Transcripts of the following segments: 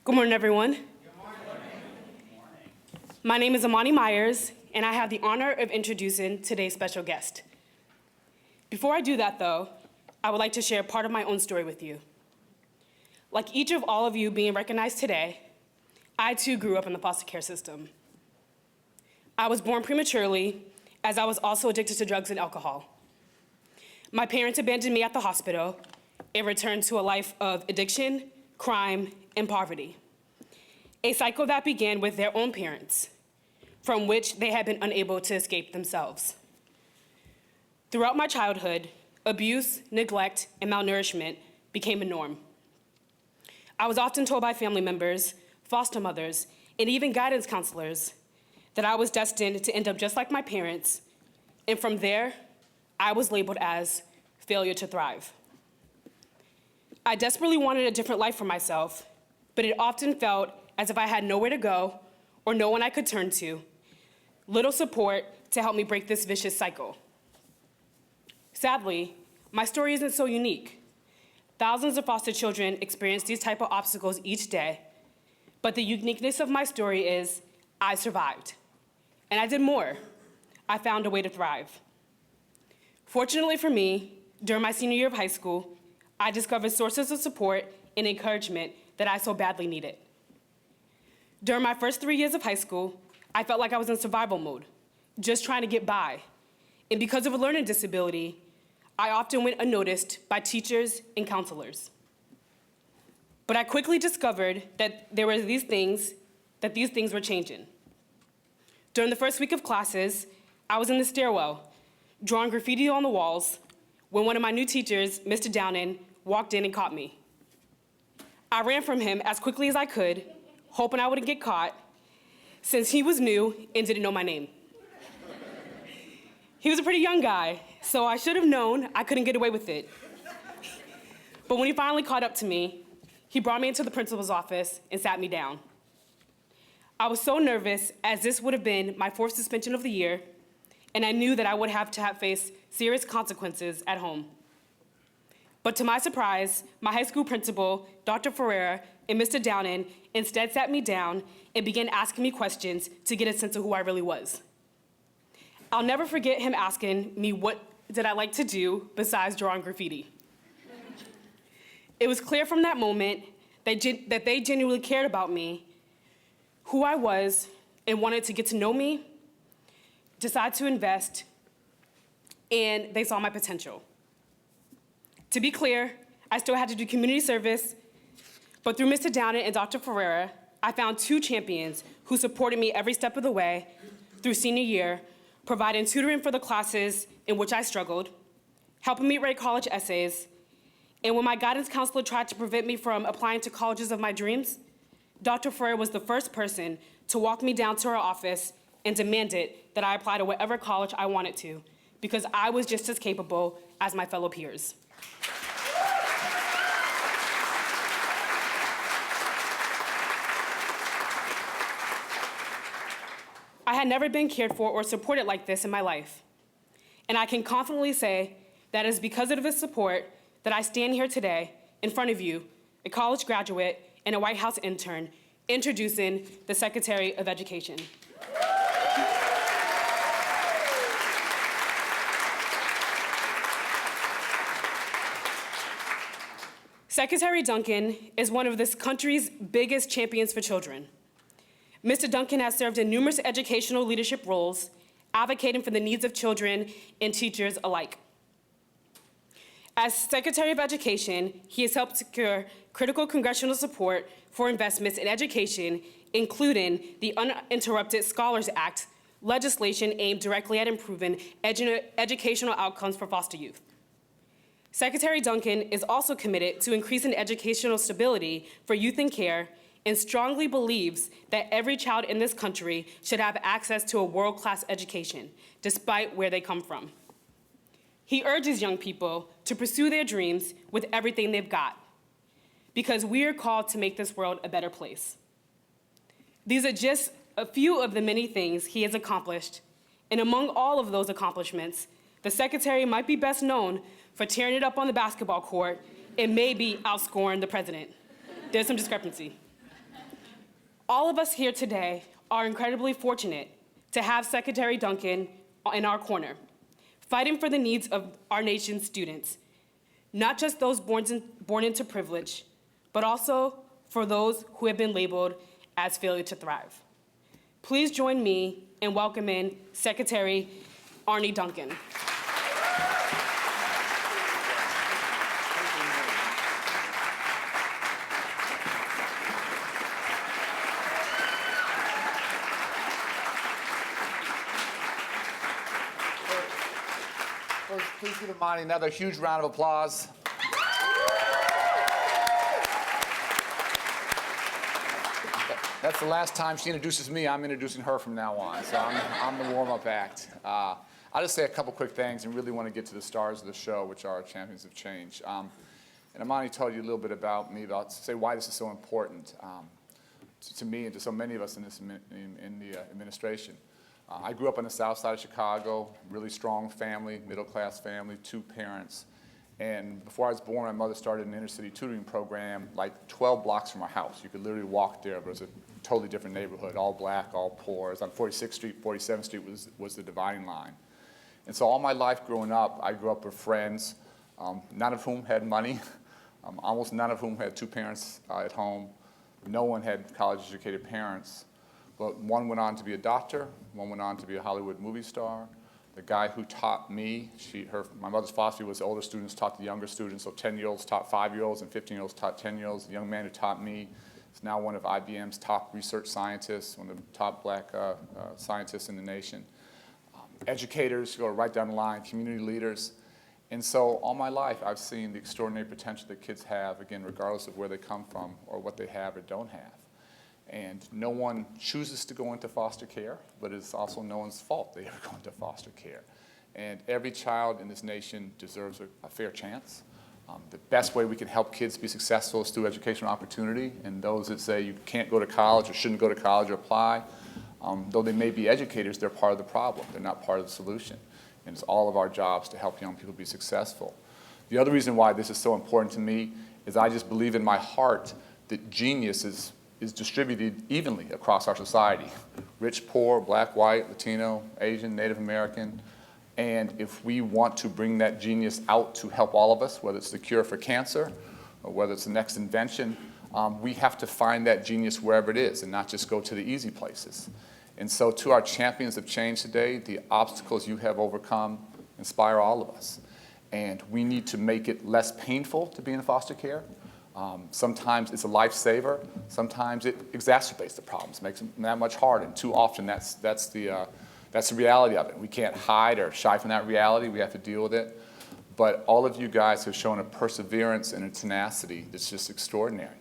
Good morning, everyone. My name is Amani Myers, and I have the honor of introducing today's special guest. Before I do that, though, I would like to share part of my own story with you. Like each of all of you being recognized today, I too grew up in the foster care system. I was born prematurely, as I was also addicted to drugs and alcohol. My parents abandoned me at the hospital and returned to a life of addiction, crime, and poverty. A cycle that began with their own parents, from which they had been unable to escape themselves. Throughout my childhood, abuse, neglect, and malnourishment became a norm. I was often told by family members, foster mothers, and even guidance counselors that I was destined to end up just like my parents, and from there, I was labeled as failure to thrive. I desperately wanted a different life for myself, but it often felt as if I had nowhere to go or no one I could turn to, little support to help me break this vicious cycle. Sadly, my story isn't so unique. Thousands of foster children experience these type of obstacles each day, but the uniqueness of my story is I survived. And I did more. I found a way to thrive. Fortunately for me, during my senior year of high school, I discovered sources of support and encouragement that I so badly needed. During my first 3 years of high school, I felt like I was in survival mode, just trying to get by. And because of a learning disability, I often went unnoticed by teachers and counselors. But I quickly discovered that these things were changing. During the first week of classes, I was in the stairwell, drawing graffiti on the walls, when one of my new teachers, Mr. Downing, walked in and caught me. I ran from him as quickly as I could, hoping I wouldn't get caught, since he was new and didn't know my name. He was a pretty young guy, so I should have known I couldn't get away with it. But when he finally caught up to me, he brought me into the principal's office and sat me down. I was so nervous, as this would have been my fourth suspension of the year, and I knew that I would have to face serious consequences at home. But to my surprise, my high school principal, Dr. Ferreira, and Mr. Downing instead sat me down and began asking me questions to get a sense of who I really was. I'll never forget him asking me what did I like to do besides drawing graffiti. It was clear from that moment that they genuinely cared about me, who I was, and wanted to get to know me, decide to invest, and they saw my potential. To be clear, I still had to do community service, but through Mr. Downing and Dr. Ferreira, I found two champions who supported me every step of the way through senior year, providing tutoring for the classes in which I struggled, helping me write college essays, and when my guidance counselor tried to prevent me from applying to colleges of my dreams, Dr. Ferreira was the first person to walk me down to her office and demanded that I apply to whatever college I wanted to, because I was just as capable as my fellow peers. I had never been cared for or supported like this in my life. And I can confidently say that it is because of this support that I stand here today in front of you, a college graduate and a White House intern, introducing the Secretary of Education. Secretary Duncan is one of this country's biggest champions for children. Mr. Duncan has served in numerous educational leadership roles, advocating for the needs of children and teachers alike. As Secretary of Education, he has helped secure critical congressional support for investments in education, including the Uninterrupted Scholars Act, legislation aimed directly at improving educational outcomes for foster youth. Secretary Duncan is also committed to increasing educational stability for youth in care and strongly believes that every child in this country should have access to a world-class education, despite where they come from. He urges young people to pursue their dreams with everything they've got, because we are called to make this world a better place. These are just a few of the many things he has accomplished, and among all of those accomplishments, the Secretary might be best known for tearing it up on the basketball court and maybe outscoring the president. There's some discrepancy. All of us here today are incredibly fortunate to have Secretary Duncan in our corner, fighting for the needs of our nation's students, not just those born into privilege, but also for those who have been labeled as failure to thrive. Please join me in welcoming Secretary Arne Duncan. First, please give Imani another huge round of applause. That's the last time she introduces me. I'm introducing her from now on, so I'm the warm-up act. I'll just say a couple quick things and really want to get to the stars of the show, which are our champions of change. And Imani told you a little bit about me, about say why this is so important to me and to so many of us in the administration. I grew up on the south side of Chicago, really strong family, middle-class family, 2 parents. And before I was born, my mother started an inner-city tutoring program like 12 blocks from our house. You could literally walk there, but it was a totally different neighborhood, all black, all poor. It was on 46th Street, 47th Street was the dividing line. And so all my life growing up, I grew up with friends, none of whom had money, almost none of whom had 2 parents at home. No one had college-educated parents. But one went on to be a doctor, one went on to be a Hollywood movie star. The guy who taught me, my mother's philosophy was the older students taught the younger students, so 10-year-olds taught 5-year-olds and 15-year-olds taught 10-year-olds. The young man who taught me is now one of IBM's top research scientists, one of the top black scientists in the nation. Educators, go right down the line, community leaders. And so all my life, I've seen the extraordinary potential that kids have, again, regardless of where they come from or what they have or don't have. And no one chooses to go into foster care, but it's also no one's fault they ever go into foster care. And every child in this nation deserves a fair chance. The best way we can help kids be successful is through educational opportunity. And those that say you can't go to college or shouldn't go to college or apply, though they may be educators, they're part of the problem. They're not part of the solution. And it's all of our jobs to help young people be successful. The other reason why this is so important to me is I just believe in my heart that genius is distributed evenly across our society. Rich, poor, black, white, Latino, Asian, Native American. And if we want to bring that genius out to help all of us, whether it's the cure for cancer or whether it's the next invention, we have to find that genius wherever it is and not just go to the easy places. And so to our champions of change today, the obstacles you have overcome inspire all of us. And we need to make it less painful to be in foster care. Sometimes it's a lifesaver. Sometimes it exacerbates the problems, makes them that much harder. And too often that's the reality of it. We can't hide or shy from that reality. We have to deal with it. But all of you guys have shown a perseverance and a tenacity that's just extraordinary.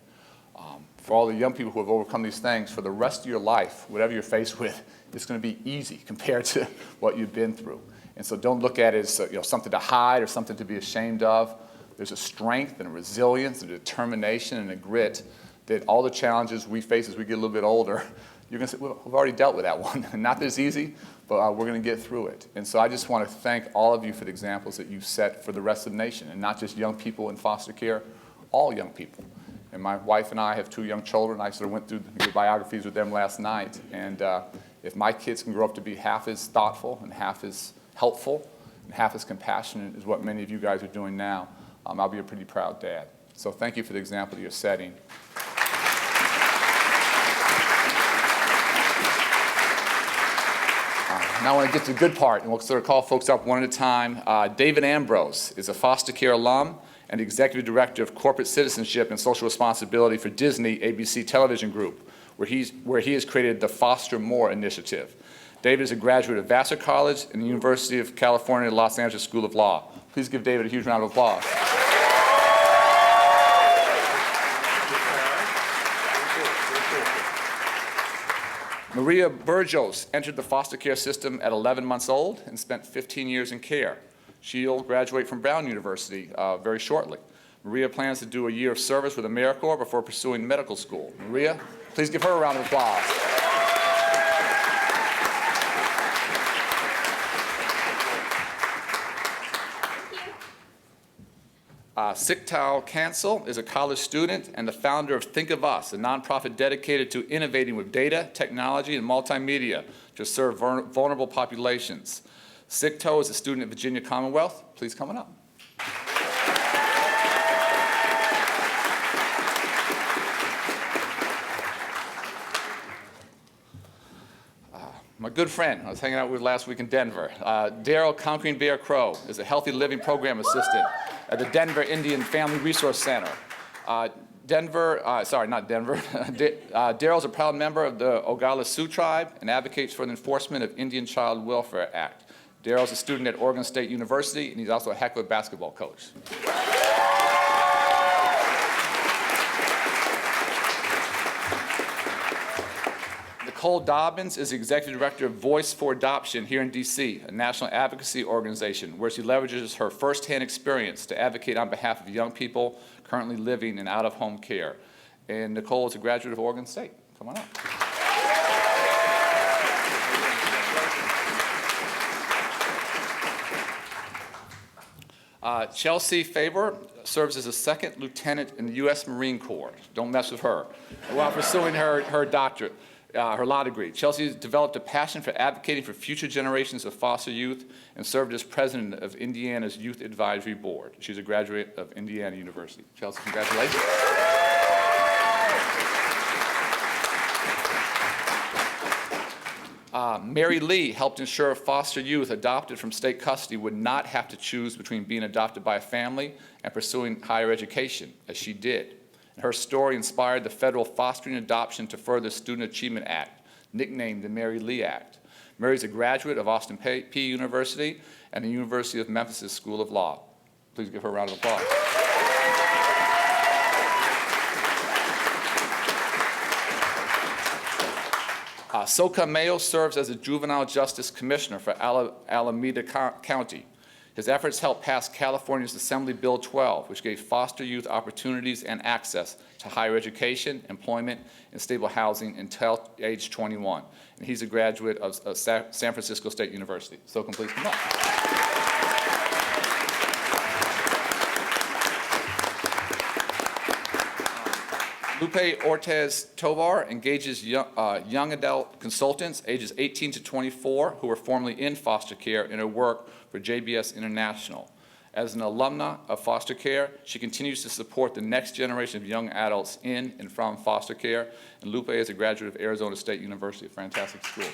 For all the young people who have overcome these things, for the rest of your life, whatever you're faced with, it's going to be easy compared to what you've been through. And so don't look at it as something to hide or something to be ashamed of. There's a strength and a resilience and a determination and a grit that all the challenges we face as we get a little bit older, you're going to say, well, we've already dealt with that one. Not this easy, but we're going to get through it. And so I just want to thank all of you for the examples that you've set for the rest of the nation, and not just young people in foster care, all young people. And my wife and I have 2 young children. I sort of went through the biographies with them last night. And if my kids can grow up to be half as thoughtful and half as helpful and half as compassionate as what many of you guys are doing now, I'll be a pretty proud dad. So thank you for the example you're setting. Now I want to get to the good part, and we'll sort of call folks up one at a time. David Ambrose is a foster care alum and Executive Director of Corporate Citizenship and Social Responsibility for Disney ABC Television Group, where he has created the Foster More Initiative. David is a graduate of Vassar College and the University of California, Los Angeles School of Law. Please give David a huge round of applause. Maria Burgos entered the foster care system at 11 months old and spent 15 years in care. She'll graduate from Brown University very shortly. Maria plans to do a year of service with AmeriCorps before pursuing medical school. Maria, please give her a round of applause. Siktal Cancel is a college student and the founder of Think of Us, a nonprofit dedicated to innovating with data, technology, and multimedia to serve vulnerable populations. Sikto is a student at Virginia Commonwealth. Please come on up. My good friend I was hanging out with last week in Denver, Daryl Conquering Bear Crow is a healthy living program assistant at the Denver Indian Family Resource Center. Daryl's a proud member of the Oglala Sioux Tribe and advocates for the enforcement of Indian Child Welfare Act. Daryl's a student at Oregon State University, and he's also a heck of a basketball coach. Nicole Dobbins is the executive director of Voice for Adoption here in DC, a national advocacy organization where she leverages her firsthand experience to advocate on behalf of young people currently living in out-of-home care. And Nicole is a graduate of Oregon State. Come on up. Chelsea Faber serves as a second lieutenant in the U.S. Marine Corps. Don't mess with her. While pursuing her doctorate. Her law degree. Chelsea developed a passion for advocating for future generations of foster youth and served as president of Indiana's Youth Advisory Board. She's a graduate of Indiana University. Chelsea, congratulations. Mary Lee helped ensure foster youth adopted from state custody would not have to choose between being adopted by a family and pursuing higher education, as she did. Her story inspired the Federal Fostering Adoption to Further Student Achievement Act, nicknamed the Mary Lee Act. Mary's a graduate of Austin Peay University and the University of Memphis School of Law. Please give her a round of applause. Soka Mayo serves as a juvenile justice commissioner for Alameda County. His efforts helped pass California's Assembly Bill 12, which gave foster youth opportunities and access to higher education, employment, and stable housing until age 21. And he's a graduate of San Francisco State University. So please come up. Lupe Ortiz Tovar engages young adult consultants ages 18 to 24 who were formerly in foster care in her work for JBS International. As an alumna of foster care, she continues to support the next generation of young adults in and from foster care. And Lupe is a graduate of Arizona State University, a fantastic school.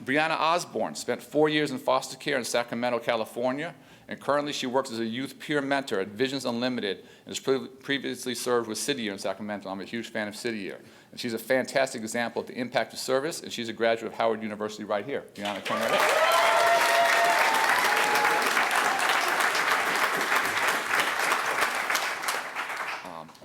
Brianna Osborne spent 4 years in foster care in Sacramento, California, and currently she works as a youth peer mentor at Visions Unlimited and has previously served with City Year in Sacramento. I'm a huge fan of City Year. And she's a fantastic example of the impact of service, and she's a graduate of Howard University right here. Brianna, come right up.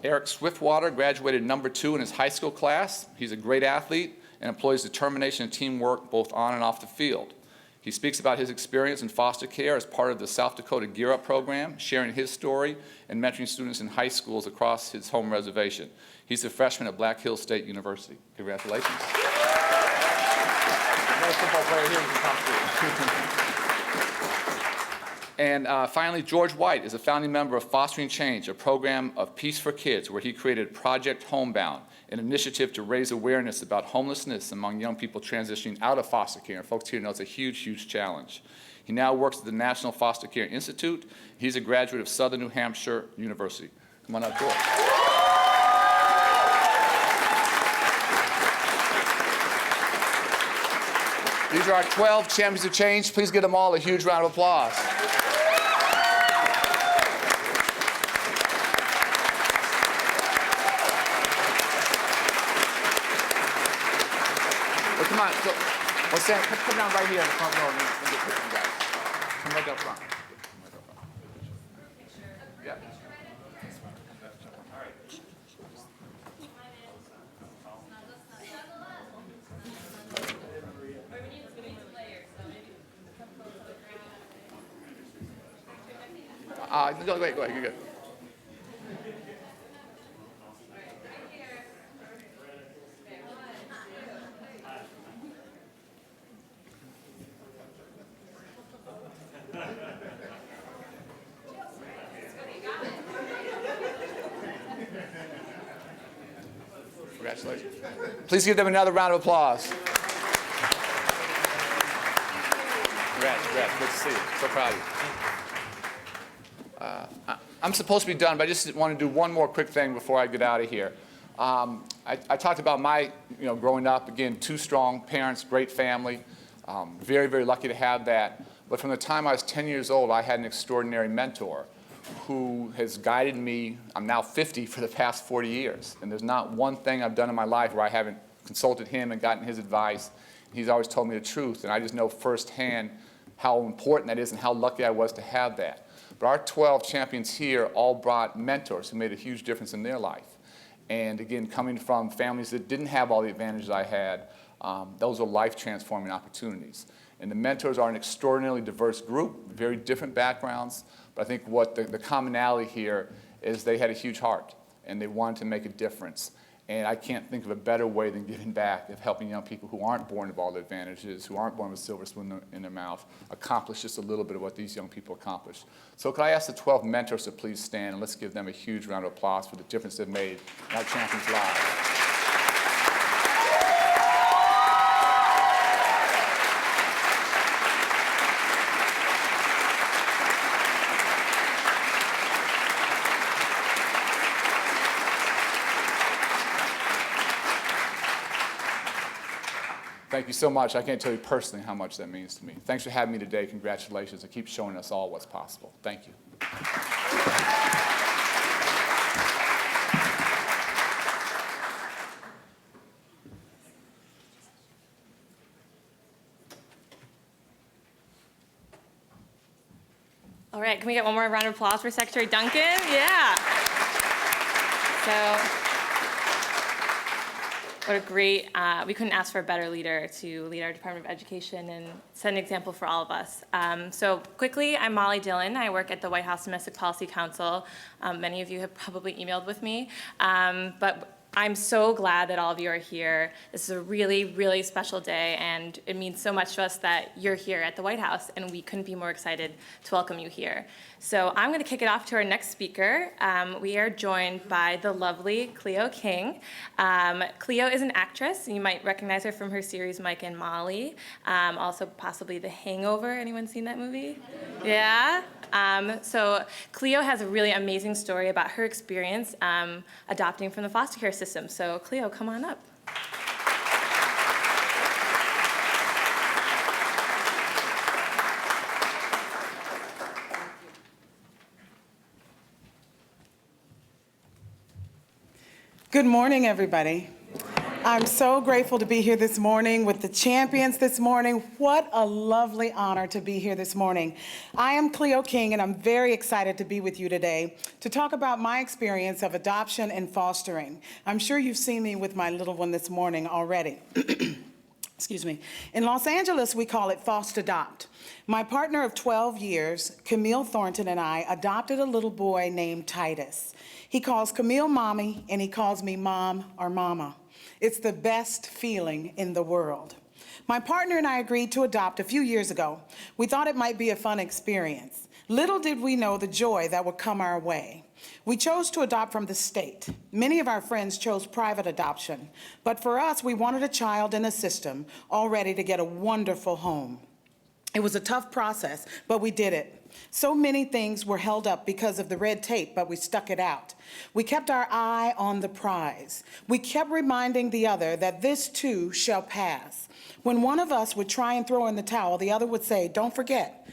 Eric Swiftwater graduated #2 in his high school class. He's a great athlete and employs determination and teamwork both on and off the field. He speaks about his experience in foster care as part of the South Dakota Gear Up program, sharing his story and mentoring students in high schools across his home reservation. He's a freshman at Black Hills State University. Congratulations. Another football player here in the top school. And finally, George White is a founding member of Fostering Change, a program of Peace for Kids, where he created Project Homebound, an initiative to raise awareness about homelessness among young people transitioning out of foster care. And folks here know it's a huge, huge challenge. He now works at the National Foster Care Institute. He's a graduate of Southern New Hampshire University. Come on up, George. These are our 12 champions of change. Please give them all a huge round of applause. Come on, so, well, Sam, come down right here in the front row and get pictures, you guys. Come right up front. Yeah. Go ahead, you're good. Congratulations. Please give them another round of applause. Congrats. Good to see you. So proud of you. I'm supposed to be done, but I just want to do one more quick thing before I get out of here. I talked about my, growing up, again, 2 strong parents, great family. Very, very lucky to have that. But from the time I was 10 years old, I had an extraordinary mentor who has guided me. I'm now 50 for the past 40 years. And there's not one thing I've done in my life where I haven't consulted him and gotten his advice. He's always told me the truth. And I just know firsthand how important that is and how lucky I was to have that. But our 12 champions here all brought mentors who made a huge difference in their life. And again, coming from families that didn't have all the advantages I had, those are life-transforming opportunities. And the mentors are an extraordinarily diverse group, very different backgrounds. But I think what the commonality here is they had a huge heart, and they wanted to make a difference. And I can't think of a better way than giving back, of helping young people who aren't born with all the advantages, who aren't born with a silver spoon in their mouth, accomplish just a little bit of what these young people accomplished. So could I ask the 12 mentors to please stand, and let's give them a huge round of applause for the difference they've made in our champions' lives. Thank you so much. I can't tell you personally how much that means to me. Thanks for having me today. Congratulations, and keep showing us all what's possible. Thank you. All right, can we get one more round of applause for Secretary Duncan? Yeah. So, what a great, we couldn't ask for a better leader to lead our Department of Education and set an example for all of us. So quickly, I'm Molly Dillon. I work at the White House Domestic Policy Council. Many of you have probably emailed with me, but I'm so glad that all of you are here. This is a really, really special day, and it means so much to us that you're here at the White House, and we couldn't be more excited to welcome you here. So I'm going to kick it off to our next speaker. We are joined by the lovely Cleo King. Cleo is an actress. You might recognize her from her series Mike and Molly, also possibly The Hangover. Anyone seen that movie? Yeah? So Cleo has a really amazing story about her experience adopting from the foster care system. So Cleo, come on up. Good morning, everybody. I'm so grateful to be here this morning with the champions this morning. What a lovely honor to be here this morning. I am Cleo King, and I'm very excited to be with you today to talk about my experience of adoption and fostering. I'm sure you've seen me with my little one this morning already. Excuse me. In Los Angeles, we call it Fost-Adopt. My partner of 12 years, Camille Thornton, and I adopted a little boy named Titus. He calls Camille Mommy, and he calls me Mom or Mama. It's the best feeling in the world. My partner and I agreed to adopt a few years ago. We thought it might be a fun experience. Little did we know the joy that would come our way. We chose to adopt from the state. Many of our friends chose private adoption, but for us, we wanted a child in a system all ready to get a wonderful home. It was a tough process, but we did it. So many things were held up because of the red tape, but we stuck it out. We kept our eye on the prize. We kept reminding the other that this too shall pass. When one of us would try and throw in the towel, the other would say, "Don't forget."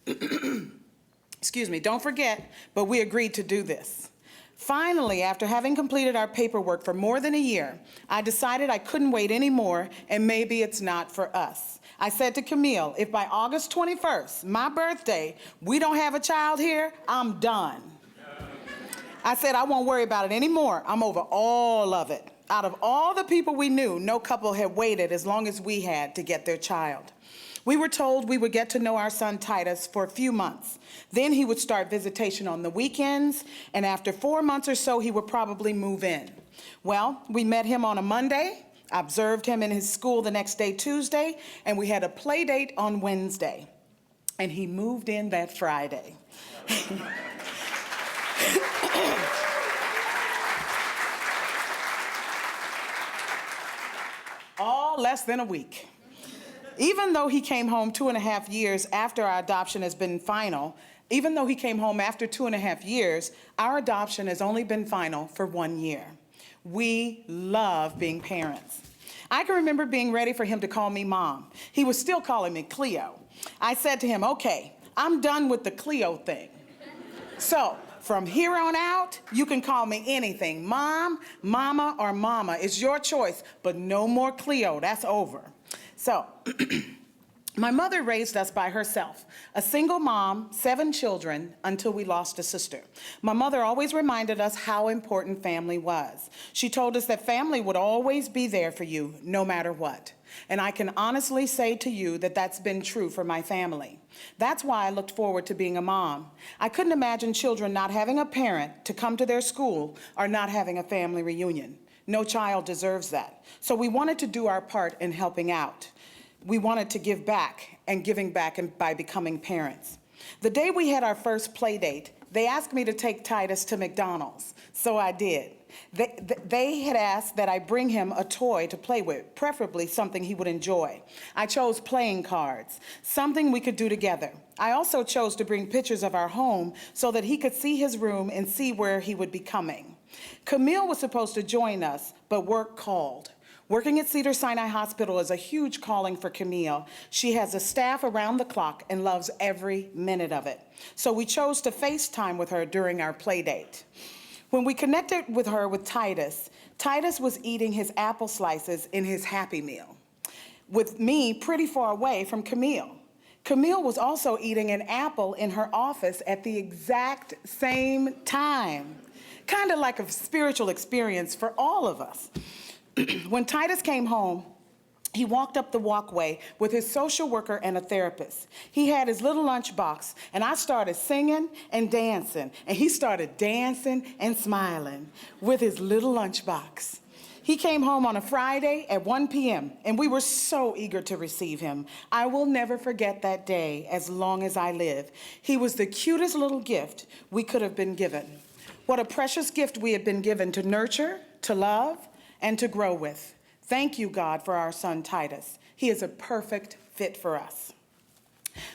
Excuse me, "Don't forget," but we agreed to do this. Finally, after having completed our paperwork for more than a year, I decided I couldn't wait anymore, and maybe it's not for us. I said to Camille, if by August 21st, my birthday, we don't have a child here, I'm done. I said I won't worry about it anymore. I'm over all of it. Out of all the people we knew, no couple had waited as long as we had to get their child. We were told we would get to know our son Titus for a few months. Then he would start visitation on the weekends, and after 4 months or so, he would probably move in. Well, we met him on a Monday, observed him in his school the next day, Tuesday, and we had a play date on Wednesday. And he moved in that Friday. about less than a week. Even though he came home 2.5 years after our adoption has been final, even though he came home after 2.5 years, our adoption has only been final for 1 year. We love being parents. I can remember being ready for him to call me Mom. He was still calling me Cleo. I said to him, okay, I'm done with the Cleo thing. So from here on out, you can call me anything. Mom, Mama, or Mama. It's your choice, but no more Cleo. That's over. So my mother raised us by herself, a single mom, 7 children, until we lost a sister. My mother always reminded us how important family was. She told us that family would always be there for you, no matter what. And I can honestly say to you that that's been true for my family. That's why I looked forward to being a mom. I couldn't imagine children not having a parent to come to their school or not having a family reunion. No child deserves that. So we wanted to do our part in helping out. We wanted to give back, and giving back by becoming parents. The day we had our first play date, they asked me to take Titus to McDonald's, so I did. They had asked that I bring him a toy to play with, preferably something he would enjoy. I chose playing cards, something we could do together. I also chose to bring pictures of our home so that he could see his room and see where he would be coming. Camille was supposed to join us, but work called. Working at Cedars-Sinai Hospital is a huge calling for Camille. She has a staff around the clock and loves every minute of it. So we chose to FaceTime with her during our play date. When we connected with her with Titus, Titus was eating his apple slices in his Happy Meal, with me pretty far away from Camille. Camille was also eating an apple in her office at the exact same time. Kind of like a spiritual experience for all of us. When Titus came home, he walked up the walkway with his social worker and a therapist. He had his little lunchbox, and I started singing and dancing, and he started dancing and smiling with his little lunchbox. He came home on a Friday at 1 p.m., and we were so eager to receive him. I will never forget that day as long as I live. He was the cutest little gift we could have been given. What a precious gift we had been given to nurture, to love, and to grow with. Thank you, God, for our son, Titus. He is a perfect fit for us.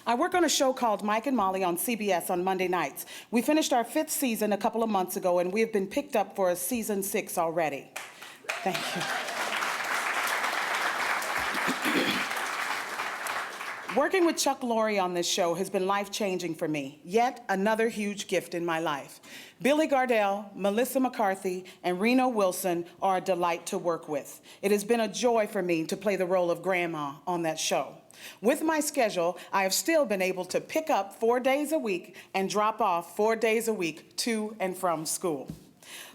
I work on a show called Mike and Molly on CBS on Monday nights. We finished our 5th season a couple of months ago, and we have been picked up for a season 6 already. Thank you. Working with Chuck Lorre on this show has been life-changing for me, yet another huge gift in my life. Billy Gardell, Melissa McCarthy, and Reno Wilson are a delight to work with. It has been a joy for me to play the role of Grandma on that show. With my schedule, I have still been able to pick up 4 days a week and drop off 4 days a week to and from school.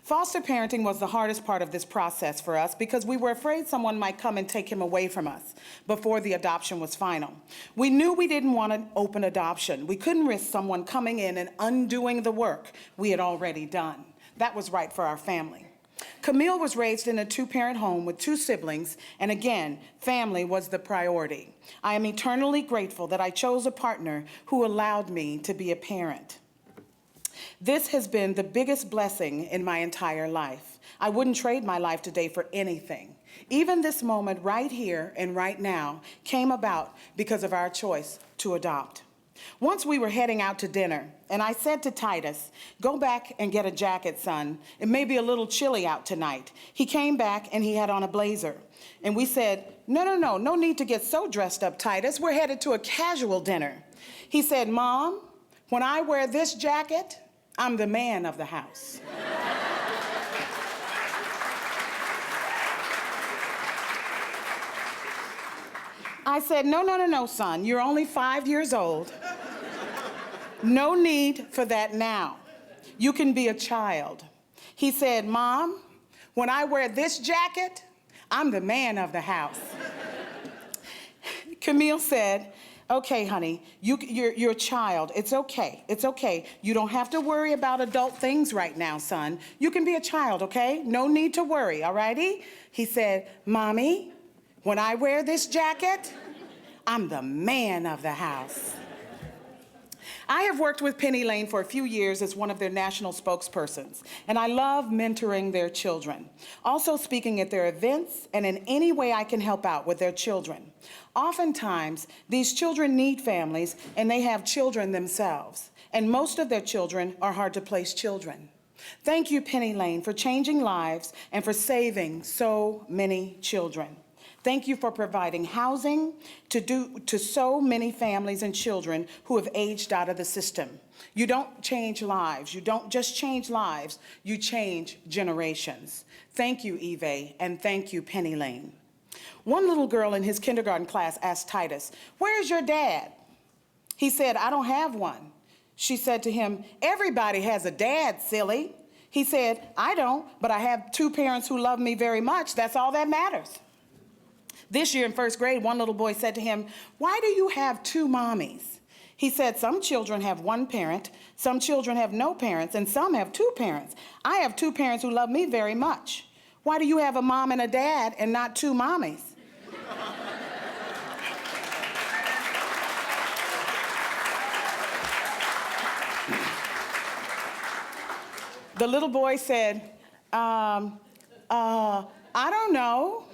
Foster parenting was the hardest part of this process for us because we were afraid someone might come and take him away from us before the adoption was final. We knew we didn't want an open adoption. We couldn't risk someone coming in and undoing the work we had already done. That was right for our family. Camille was raised in a 2-parent home with 2 siblings, and again, family was the priority. I am eternally grateful that I chose a partner who allowed me to be a parent. This has been the biggest blessing in my entire life. I wouldn't trade my life today for anything. Even this moment right here and right now came about because of our choice to adopt. Once we were heading out to dinner, and I said to Titus, "Go back and get a jacket, son. It may be a little chilly out tonight." He came back and he had on a blazer. And we said, no need to get so dressed up, Titus. We're headed to a casual dinner. He said, "Mom, when I wear this jacket, I'm the man of the house." I said, no, son, you're only 5 years old. No need for that now. You can be a child. He said, "Mom, when I wear this jacket, I'm the man of the house." Camille said, "Okay, honey, you're a child. It's okay. It's okay. You don't have to worry about adult things right now, son. You can be a child, okay? No need to worry, all righty?" He said, "Mommy, when I wear this jacket, I'm the man of the house." I have worked with Penny Lane for a few years as one of their national spokespersons, and I love mentoring their children, also speaking at their events and in any way I can help out with their children. Oftentimes, these children need families, and they have children themselves, and most of their children are hard-to-place children. Thank you, Penny Lane, for changing lives and for saving so many children. Thank you for providing housing to so many families and children who have aged out of the system. You don't change lives. You don't just change lives. You change generations. Thank you, Eve, and thank you, Penny Lane. One little girl in his kindergarten class asked Titus, "Where's your dad?" He said, "I don't have one." She said to him, "Everybody has a dad, silly." He said, "I don't, but I have two parents who love me very much. That's all that matters." This year in first grade, one little boy said to him, "Why do you have two mommies?" He said, "Some children have one parent, some children have no parents, and some have two parents. I have two parents who love me very much. Why do you have a mom and a dad and not two mommies?" The little boy said, I don't know."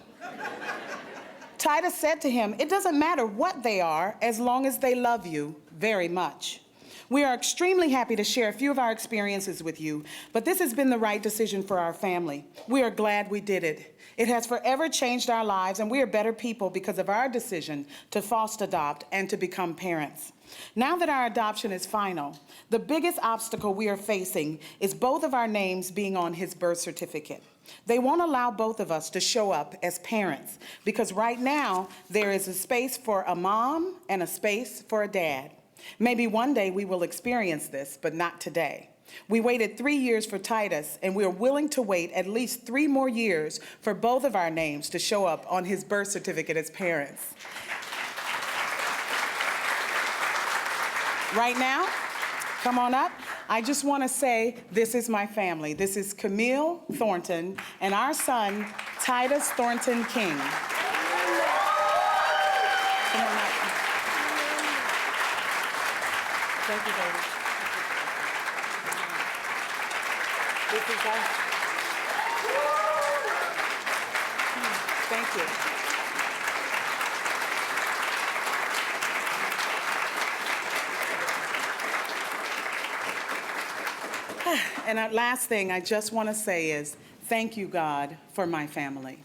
Titus said to him, "It doesn't matter what they are as long as they love you very much." We are extremely happy to share a few of our experiences with you, but this has been the right decision for our family. We are glad we did it. It has forever changed our lives, and we are better people because of our decision to foster adopt and to become parents. Now that our adoption is final, the biggest obstacle we are facing is both of our names being on his birth certificate. They won't allow both of us to show up as parents because right now there is a space for a mom and a space for a dad. Maybe one day we will experience this, but not today. We waited 3 years for Titus, and we are willing to wait at least 3 more years for both of our names to show up on his birth certificate as parents. Right now, come on up. I just want to say this is my family. This is Camille Thornton and our son, Titus Thornton King. Come on up. Thank you, baby. This is us. Thank you. And the last thing I just want to say is thank you, God, for my family.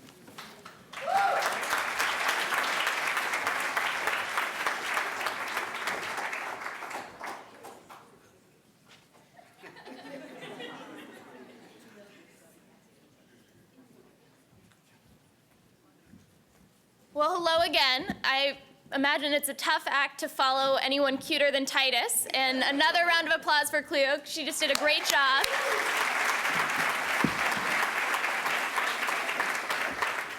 Well, hello again. I imagine it's a tough act to follow anyone cuter than Titus. And another round of applause for Cleo. She just did a great job.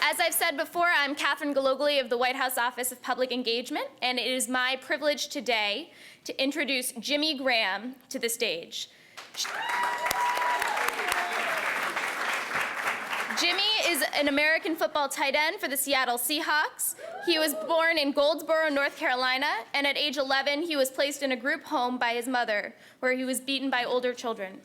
As I've said before, I'm Catherine Galogli of the White House Office of Public Engagement, and it is my privilege today to introduce Jimmy Graham to the stage. Jimmy is an American football tight end for the Seattle Seahawks. He was born in Goldsboro, North Carolina, and at age 11, he was placed in a group home by his mother, where he was beaten by older children.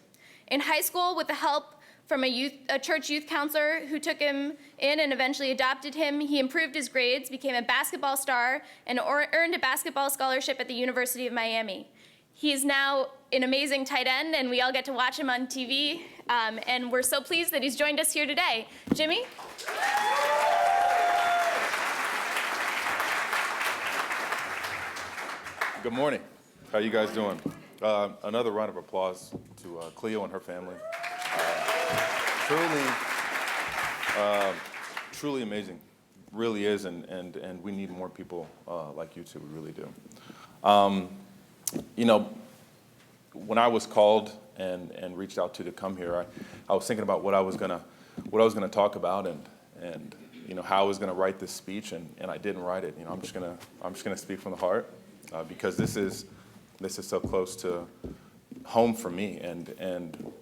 In high school, with the help from a church youth counselor who took him in and eventually adopted him, he improved his grades, became a basketball star, and earned a basketball scholarship at the University of Miami. He is now an amazing tight end, and we all get to watch him on TV, and we're so pleased that he's joined us here today. Jimmy? Good morning. How you guys doing? Another round of applause to Cleo and her family. Truly amazing. Really is, and we need more people like you two. We really do. You know, when I was called and reached out to come here, I was thinking about what I was gonna talk about and you know how I was gonna write this speech, and I didn't write it. You know, I'm just gonna speak from the heart because this is so close to home for me, and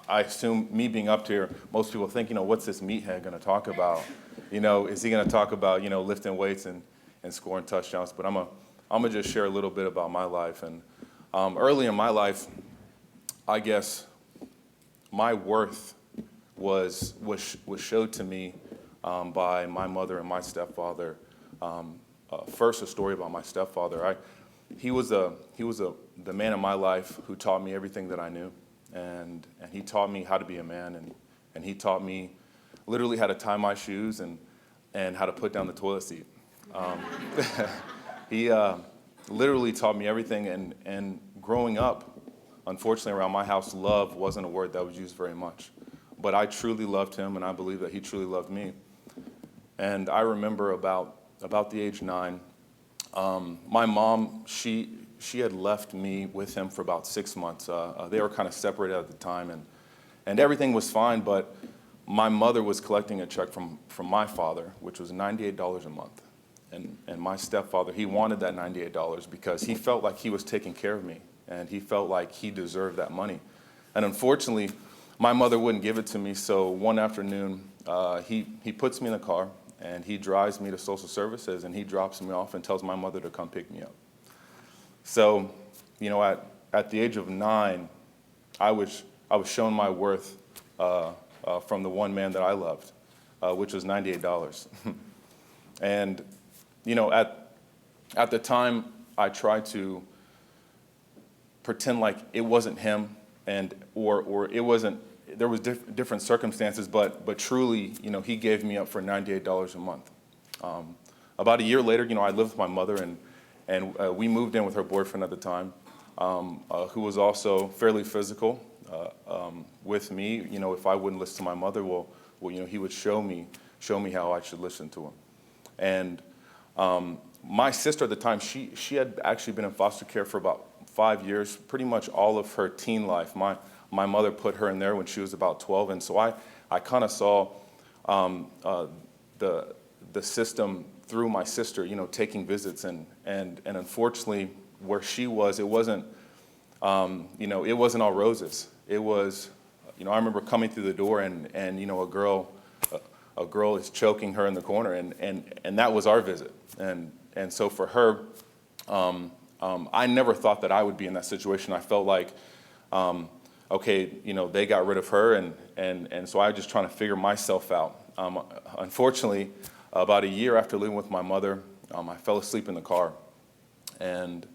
I assume me being up here, most people think, you know, what's this meathead gonna talk about? You know, is he gonna talk about, you know, lifting weights and scoring touchdowns? But I'm gonna just share a little bit about my life and Early in my life, I guess my worth was showed to me by my mother and my stepfather. First, a story about my stepfather. He was the man in my life who taught me everything that I knew, and he taught me how to be a man, and he taught me literally how to tie my shoes and how to put down the toilet seat. He literally taught me everything, and growing up, unfortunately around my house, love wasn't a word that was used very much. But I truly loved him, and I believe that he truly loved me. And I remember about the age 9, my mom, she had left me with him for about 6 months. They were kind of separated at the time, and everything was fine, but my mother was collecting a check from my father, which was $98 a month. And my stepfather, he wanted that $98 because he felt like he was taking care of me, and he felt like he deserved that money. And unfortunately, my mother wouldn't give it to me, so one afternoon, he puts me in the car, and he drives me to social services, and he drops me off and tells my mother to come pick me up. So, you know, at the age of 9, I was shown my worth from the one man that I loved, which was $98. And, you know, at the time, I tried to pretend like it wasn't him, or it wasn't. There was different circumstances, but truly, you know, he gave me up for $98 a month. About a year later, you know, I lived with my mother, and we moved in with her boyfriend at the time, who was also fairly physical with me. You know, if I wouldn't listen to my mother, well, you know, he would show me how I should listen to him. And my sister at the time, she had actually been in foster care for about 5 years, pretty much all of her teen life. My mother put her in there when she was about 12, and so I kind of saw the system through my sister, you know, taking visits, and unfortunately, where she was, it wasn't, you know, it wasn't all roses. It was, you know, I remember coming through the door, and you know, a girl is choking her in the corner, and that was our visit, and so for her, I never thought that I would be in that situation. I felt like, okay, you know, they got rid of her, and so I was just trying to figure myself out. Unfortunately, about a year after living with my mother, I fell asleep in the car, and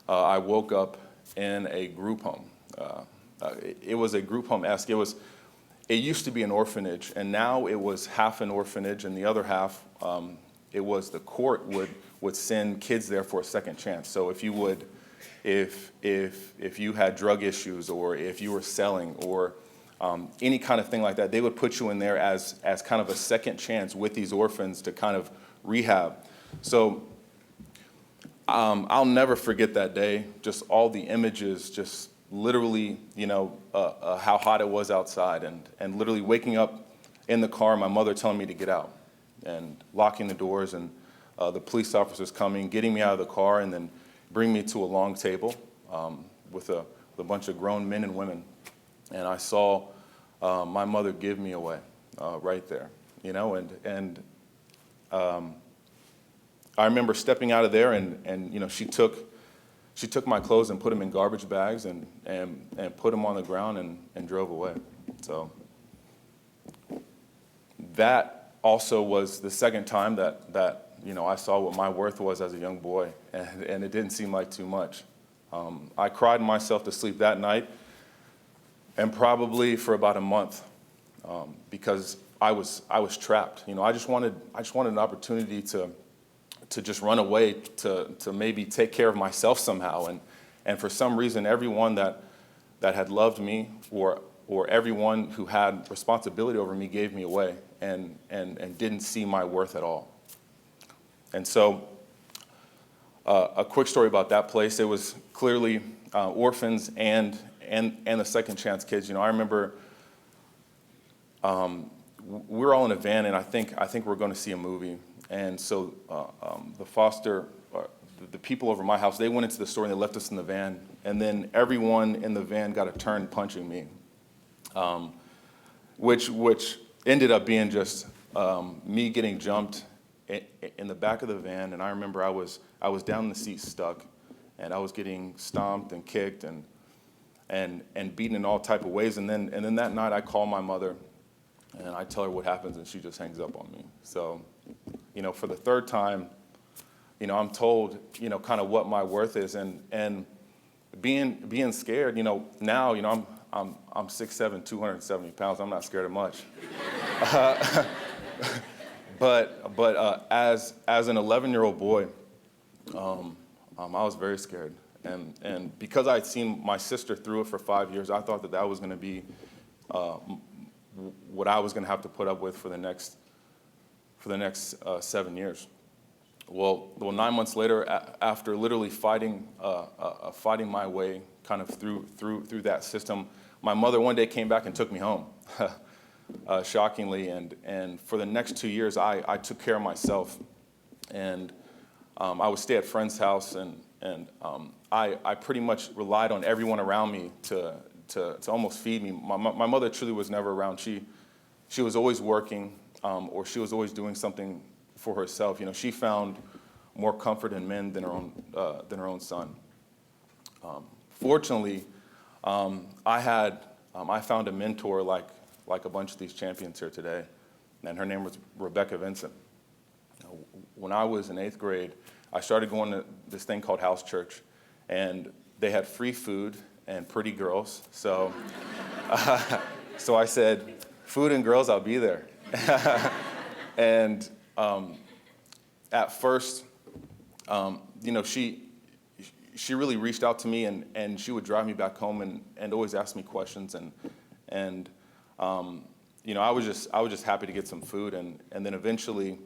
I woke up in a group home. It was a group home-esque. It used to be an orphanage, and now it was half an orphanage, and the other half, it was the court would send kids there for a second chance. So if you had drug issues, or if you were selling, or any kind of thing like that, they would put you in there as kind of a second chance with these orphans to kind of rehab. So I'll never forget that day, just all the images, just literally, you know, how hot it was outside, and literally waking up in the car, my mother telling me to get out, and locking the doors, and the police officers coming, getting me out of the car, and then bring me to a long table with a bunch of grown men and women. And I saw my mother give me away right there, you know, and I remember stepping out of there, and you know, she took my clothes and put them in garbage bags, and put them on the ground, and drove away. So that also was the second time that you know, I saw what my worth was as a young boy, and it didn't seem like too much. I cried myself to sleep that night, and probably for about a month, because I was trapped. You know, I just wanted an opportunity to just run away, to maybe take care of myself somehow, and for some reason, everyone that had loved me, or everyone who had responsibility over me, gave me away, and didn't see my worth at all. And so, a quick story about that place. It was clearly orphans and the second chance kids. You know, I remember we were all in a van, and I think we're going to see a movie. And so the people over my house, they went into the store and they left us in the van. And then everyone in the van got a turn punching me, which ended up being just me getting jumped in the back of the van. And I remember I was down in the seat stuck, and I was getting stomped and kicked and beaten in all type of ways. And then that night I call my mother and I tell her what happens, and she just hangs up on me. So, for the third time, I'm told, kind of what my worth is, and being scared, now, I'm 6'7", 270 pounds. I'm not scared of much. But as an 11-year-old boy, I was very scared. And because I'd seen my sister through it for 5 years, I thought that was going to be what I was going to have to put up with for the next 7 years. Well, 9 months later, after literally fighting my way kind of through that system, my mother one day came back and took me home, shockingly. And for the next 2 years, I took care of myself, and I would stay at friends' house, and I pretty much relied on everyone around me to almost feed me. My mother truly was never around. She was always working, or she was always doing something for herself. She found more comfort in men than her own son. Fortunately, I found a mentor like a bunch of these champions here today, and her name was Rebecca Vincent. When I was in 8th grade, I started going to this thing called house church, and they had free food and pretty girls. So, so I said, food and girls, I'll be there. And at first, she really reached out to me, and she would drive me back home and always ask me questions, and I was just happy to get some food, and then eventually,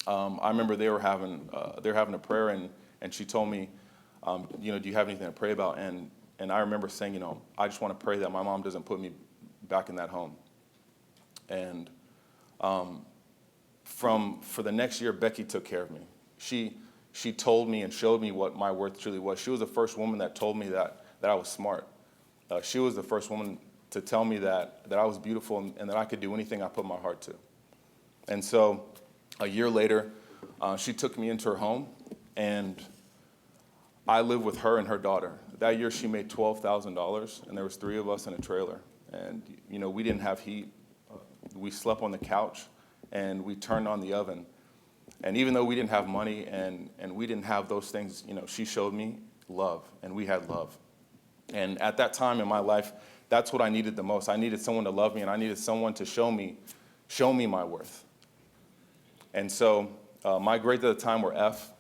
I remember they were having a prayer, and she told me, do you have anything to pray about? And I remember saying, I just want to pray that my mom doesn't put me back in that home. And for the next year, Becky took care of me. She told me and showed me what my worth truly was. She was the first woman that told me that I was smart. She was the first woman to tell me that I was beautiful and that I could do anything I put my heart to. And so a year later, she took me into her home, and I lived with her and her daughter. That year, she made $12,000, and there was 3 of us in a trailer. And, we didn't have heat. We slept on the couch, and we turned on the oven. And even though we didn't have money and we didn't have those things, she showed me love, and we had love. And at that time in my life, that's what I needed the most. I needed someone to love me, and I needed someone to show me my worth. And so my grades at the time were F,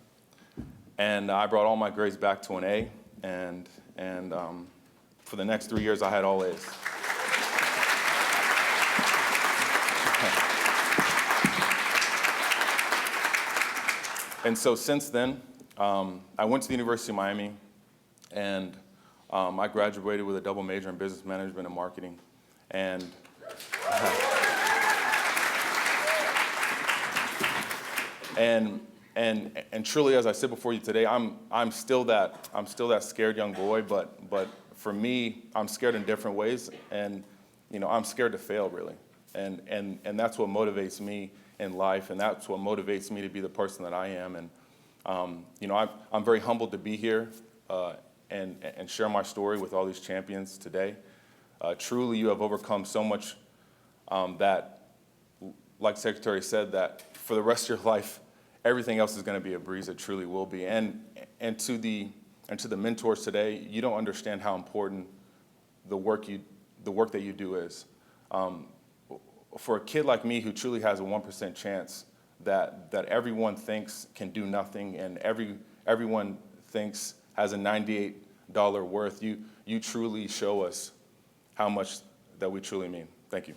and I brought all my grades back to an A, and for the next 3 years, I had all A's. And so since then, I went to the University of Miami, and I graduated with a double major in business management and marketing. And and truly, as I sit before you today, I'm still that scared young boy, but for me, I'm scared in different ways, and I'm scared to fail, really. And that's what motivates me in life, and that's what motivates me to be the person that I am. And I'm very humbled to be here and share my story with all these champions today. Truly, you have overcome so much that, like the Secretary said, that for the rest of your life, everything else is going to be a breeze. It truly will be. And to the mentors today, you don't understand how important the work that you do is. For a kid like me who truly has a 1% chance that everyone thinks can do nothing and everyone thinks has a $98 worth, you truly show us how much that we truly mean. Thank you.